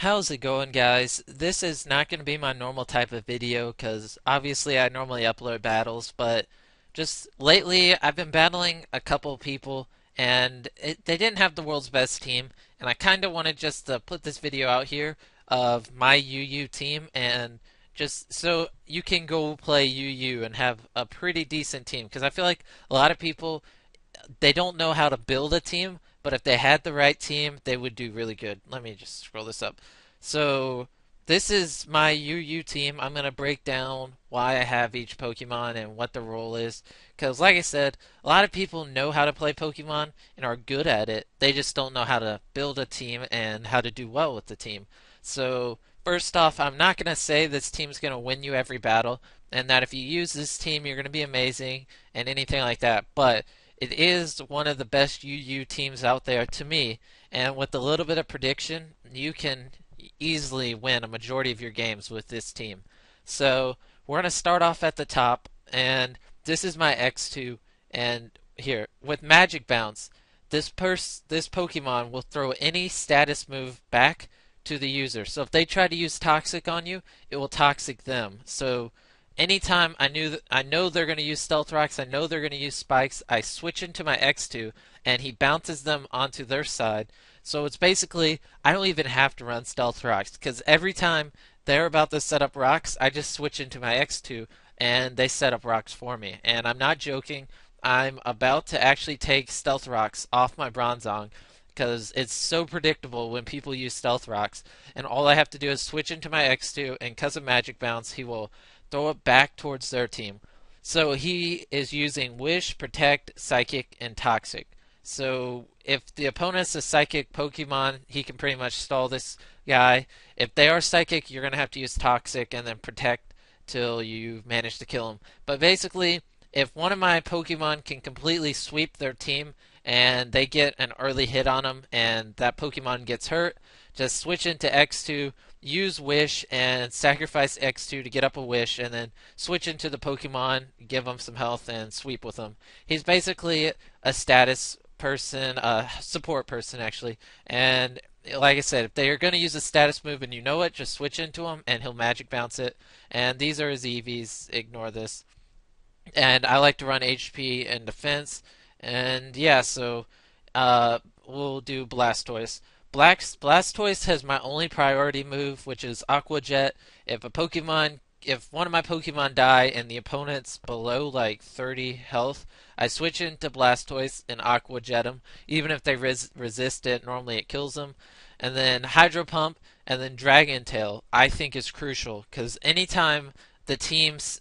How's it going, guys? This is not going to be my normal type of video because obviously I normally upload battles, but just lately I've been battling a couple people and they didn't have the world's best team, and I kind of wanted just to put this video out here of my UU team and just so you can go play UU and have a pretty decent team because I feel like a lot of people they don't know how to build a team, but if they had the right team, they would do really good. Let me just scroll this up. So, this is my UU team. I'm going to break down why I have each Pokemon and what the role is. Because, like I said, a lot of people know how to play Pokemon and are good at it. They just don't know how to build a team and how to do well with the team. So, first off, I'm not going to say this team's going to win you every battle and that if you use this team, you're going to be amazing and anything like that. But it is one of the best UU teams out there to me, and with a little bit of prediction, you can easily win a majority of your games with this team. So we're going to start off at the top, and this is my X2, and here, with Magic Bounce, this Pokemon will throw any status move back to the user. So if they try to use Toxic on you, it will Toxic them. So anytime I know they're going to use Stealth Rocks, I know they're going to use Spikes, I switch into my X2 and he bounces them onto their side. So it's basically I don't even have to run Stealth Rocks because every time they're about to set up rocks, I just switch into my X2 and they set up rocks for me. And I'm not joking. I'm about to actually take Stealth Rocks off my Bronzong because it's so predictable when people use Stealth Rocks. And all I have to do is switch into my X2, and because of Magic Bounce, he will throw it back towards their team. So he is using Wish, Protect, Psychic, and Toxic. So if the opponent's a Psychic Pokemon, he can pretty much stall this guy. If they are Psychic, you're going to have to use Toxic and then Protect till you manage to kill him. But basically, if one of my Pokemon can completely sweep their team and they get an early hit on them and that Pokemon gets hurt, just switch into X2, use Wish and sacrifice X2 to get up a Wish, and then switch into the Pokemon, give him some health, and sweep with him. He's basically a status person, a support person actually, and like I said, if they are going to use a status move and you know it, just switch into him and he'll Magic Bounce it. And these are his EVs, ignore this. And I like to run HP and defense. And yeah, so we'll do Blastoise. Blastoise has my only priority move, which is Aqua Jet. If one of my Pokemon die and the opponent's below like 30 health, I switch into Blastoise and Aqua Jet them. Even if they resist it, normally it kills them. And then Hydro Pump and then Dragon Tail, I think is crucial because anytime the teams,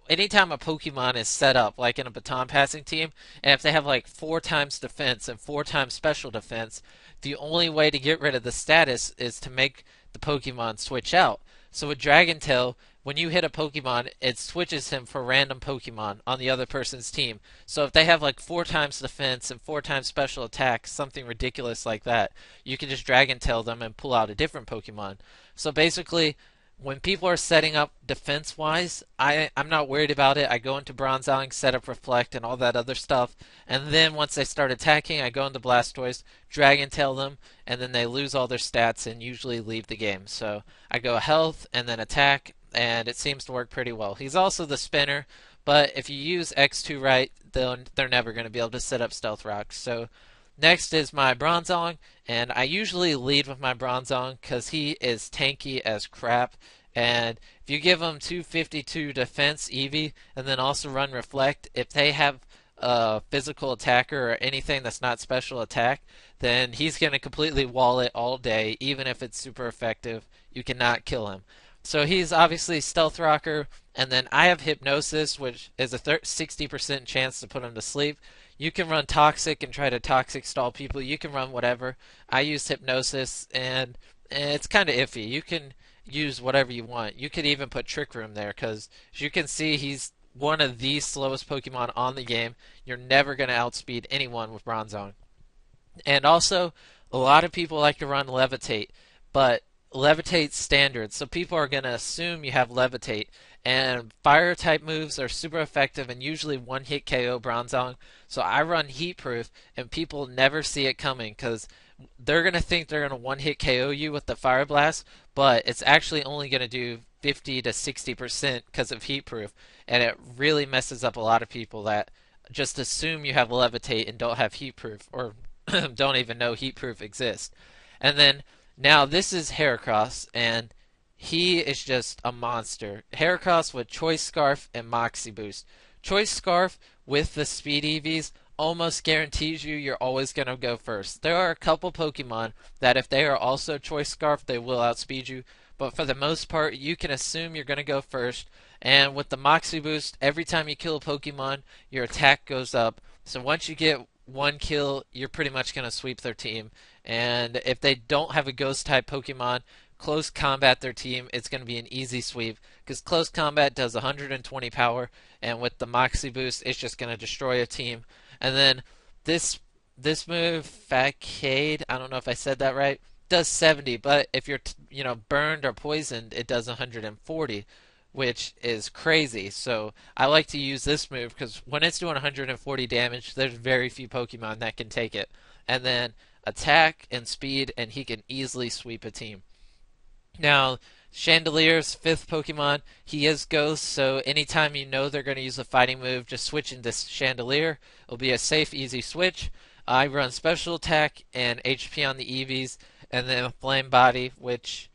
anytime a Pokemon is set up, like in a baton passing team, and if they have like 4 times defense and 4 times special defense, the only way to get rid of the status is to make the Pokemon switch out. So with Dragon Tail, when you hit a Pokemon, it switches him for random Pokemon on the other person's team. So if they have like 4 times defense and 4 times special attack, something ridiculous like that, you can just Dragon Tail them and pull out a different Pokemon. So basically, when people are setting up defense wise, I'm not worried about it. I go into Bronzong, set up Reflect and all that other stuff. And then once they start attacking, I go into Blastoise, Dragon Tail them, and then they lose all their stats and usually leave the game. So I go health and then attack, and it seems to work pretty well. He's also the spinner, but if you use X2 right, they're never going to be able to set up Stealth Rocks. So next is my Bronzong, and I usually lead with my Bronzong because he is tanky as crap. And if you give him 252 defense Eevee and then also run Reflect, if they have a physical attacker or anything that's not special attack, then he's going to completely wall it all day, even if it's super effective. You cannot kill him. So he's obviously Stealth Rocker, and then I have Hypnosis, which is a 60% chance to put him to sleep. You can run Toxic and try to Toxic stall people. You can run whatever. I use Hypnosis, and it's kind of iffy. You can use whatever you want. You could even put Trick Room there, because as you can see, he's one of the slowest Pokemon on the game. You're never going to outspeed anyone with Bronzong. And also, a lot of people like to run Levitate, but Levitate's standard, so people are going to assume you have Levitate. And fire type moves are super effective and usually one hit KO Bronzong. So I run Heat Proof, and people never see it coming because they're gonna think they're gonna one hit KO you with the Fire Blast, but it's actually only gonna do 50 to 60% because of heat proof, and it really messes up a lot of people that just assume you have Levitate and don't have heat proof, or don't even know heat proof exists. And then now this is Heracross, and he is just a monster. Heracross with Choice Scarf and Moxie Boost. Choice Scarf with the Speed EVs almost guarantees you're always going to go first. There are a couple Pokemon that if they are also Choice Scarf, they will outspeed you, but for the most part, you can assume you're going to go first. And with the Moxie Boost, every time you kill a Pokemon, your attack goes up. So once you get one kill, you're pretty much going to sweep their team. And if they don't have a Ghost type Pokemon, close combat their team, it's going to be an easy sweep because close combat does 120 power, and with the Moxie Boost, it's just going to destroy a team. And then this this move, Facade, I don't know if I said that right, does 70, but if you're burned or poisoned, it does 140, which is crazy. So I like to use this move because when it's doing 140 damage, there's very few Pokemon that can take it. And then attack and speed, and he can easily sweep a team. Now, Chandelier's fifth Pokemon, he is Ghost, so anytime you know they're going to use a fighting move, just switch into Chandelier. It'll be a safe, easy switch. I run Special Attack and HP on the EVs, and then Flame Body, which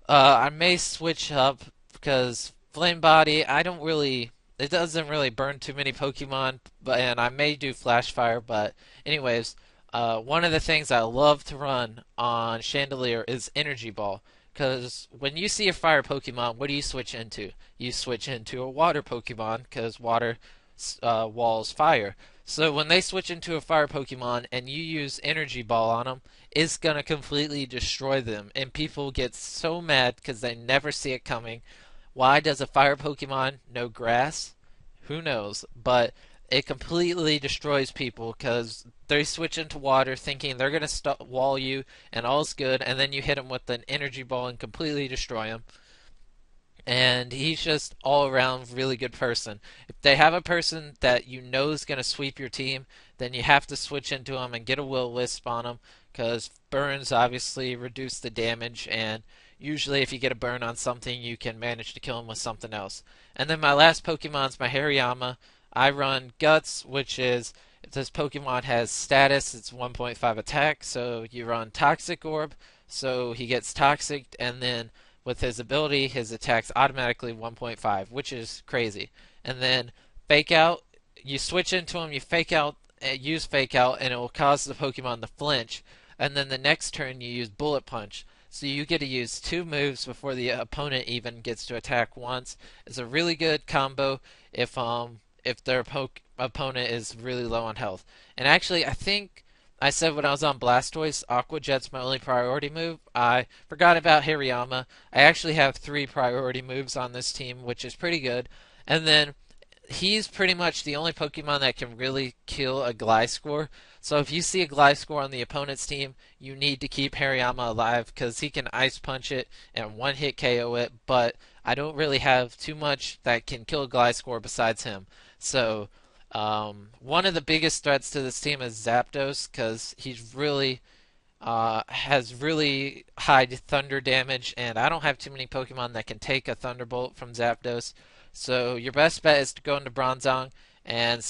I may switch up because Flame Body, I don't really. It doesn't really burn too many Pokemon, and I may do Flash Fire, but anyways, one of the things I love to run on Chandelier is Energy Ball. Because when you see a fire Pokemon, what do you switch into? You switch into a water Pokemon because water walls fire. So when they switch into a fire Pokemon and you use Energy Ball on them, it's going to completely destroy them. And people get so mad because they never see it coming. Why does a fire Pokemon know grass? Who knows? But it completely destroys people because they switch into water thinking they're going to wall you and all's good, and then you hit them with an energy ball and completely destroy him. And he's just all around really good person. If they have a person that you know is going to sweep your team, then you have to switch into him and get a Will-O-Wisp on him because burns obviously reduce the damage, and usually if you get a burn on something, you can manage to kill him with something else. And then my last Pokemon's my Hariyama. I run Guts, which is if this Pokemon has status, it's 1.5 attack, so you run Toxic Orb, so he gets toxic, and then with his ability, his attack's automatically 1.5, which is crazy. And then Fake Out, you switch into him, you fake out, use Fake Out, and it will cause the Pokemon to flinch. And then the next turn, you use Bullet Punch. So you get to use two moves before the opponent even gets to attack once. It's a really good combo if their opponent is really low on health. And actually, I think I said when I was on Blastoise, Aqua Jet's my only priority move. I forgot about Hariyama. I actually have three priority moves on this team, which is pretty good. And then he's pretty much the only Pokemon that can really kill a Gliscor. So if you see a Gliscor on the opponent's team, you need to keep Hariyama alive because he can Ice Punch it and one hit KO it. But I don't really have too much that can kill a Gliscor besides him. So one of the biggest threats to this team is Zapdos because he's really has really high thunder damage, and I don't have too many Pokemon that can take a Thunderbolt from Zapdos. So your best bet is to go into Bronzong and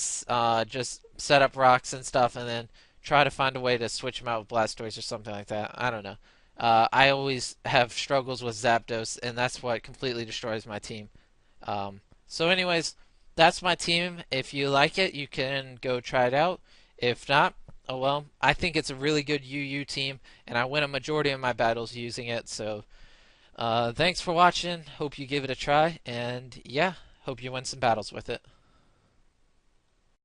just set up rocks and stuff, and then try to find a way to switch him out with Blastoise or something like that. I don't know. I always have struggles with Zapdos, and that's what completely destroys my team. So anyways, that's my team. If you like it, you can go try it out. If not, oh well. I think it's a really good UU team, and I win a majority of my battles using it. So thanks for watching. Hope you give it a try, and yeah, hope you win some battles with it.